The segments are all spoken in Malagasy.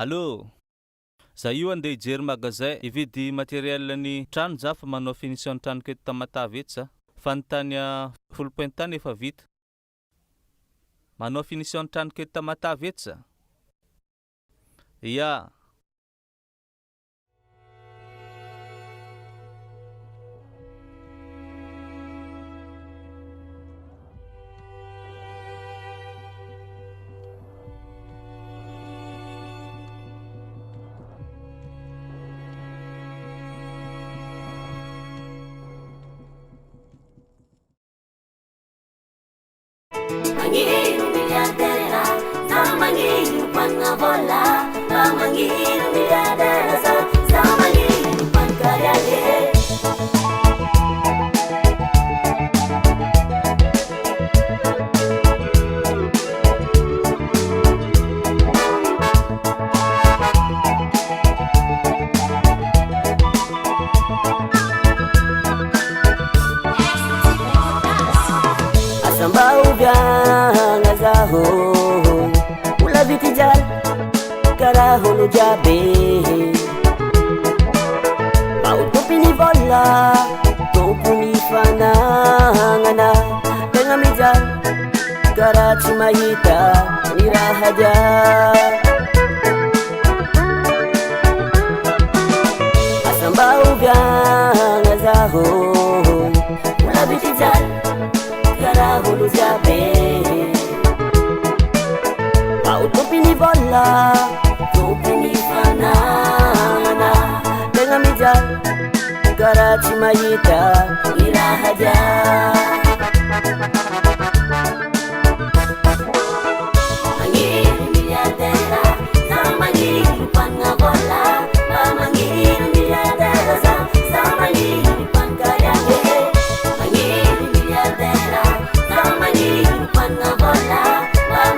Allô, za io andeha hijery magasin hividy matériel ny trano za fa manao finition ny tranoko eto Tamatavy eto za. Fa ny tany folo pointany efa vita. Manao finition ny tranoko eto Tamatavy eto za. Ya. Mangiru miliardera, sama mangiru pangavola, mangiru miliardera, sama mangiru pangkarya. Asambau bianga zaho, ula vitijal, karaholo jabe. Mau tupini bola, tupuni fanangana, dengan mijal, karachi mahita, nirahaja. Asambau bianga zaho, ula vitijal. Karahulu jabe, mau tupini bola, tupini fanana, dengan mijal, karachi mahita, irahaja. Mangiru miliardera, sama mangiru pangavola, mangiru miliardera, sama mangiru pangkarya. Mangiru miliardera, sama mangiru pangavola,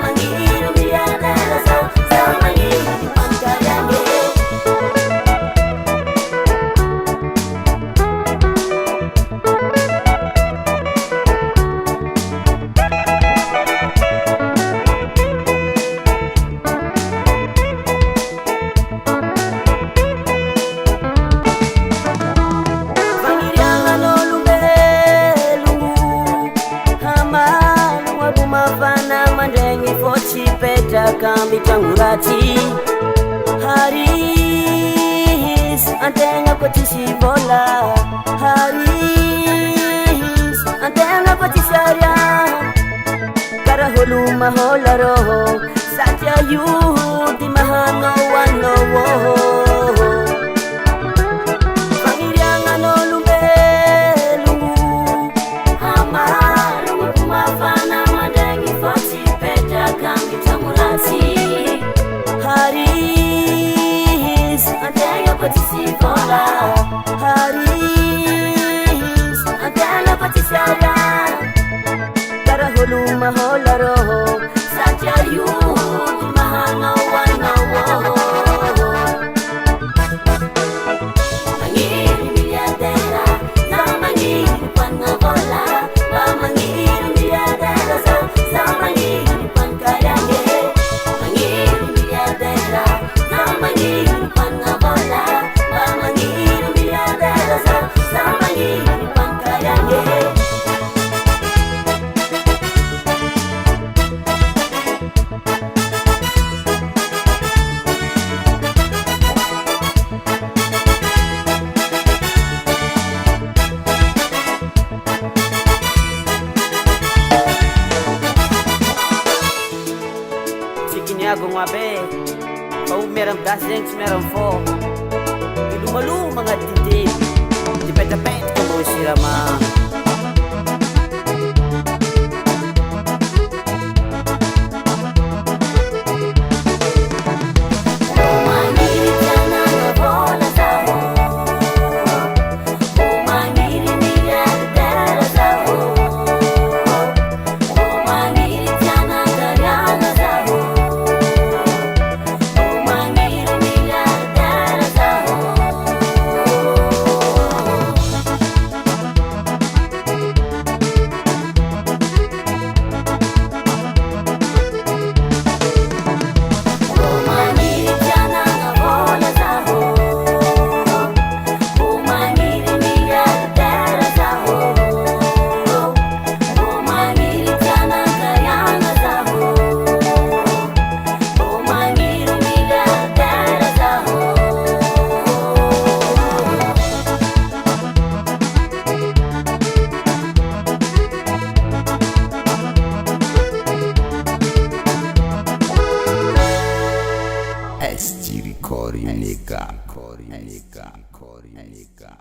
mangiru miliardera, sama mangiru pangkarya. Kambi tangurati Haris antenga kotisi bola Haris antenga kotisi arya Karahulu mahola roho Satya yudi mahano wano woho Pangirianga no lumbe lungu Hamalu kumafana mandengi foti peta kambi tangurati Haris antenga kotisi bola Haris antenga kotisi arya Karahulu mahola roho Satya yudi mahano wano woho Mangiru miliardera, sama mangiru pangavola, mangiru miliardera, sama mangiru pangkarya. Mangiru miliardera, sama mangiru pangavola, mangiru miliardera, sama mangiru pangkarya. Ako nga be, pau meron daseng, meron fo. Ilumalu mga titi, dipet-dipet ko mo sirama. Corinica.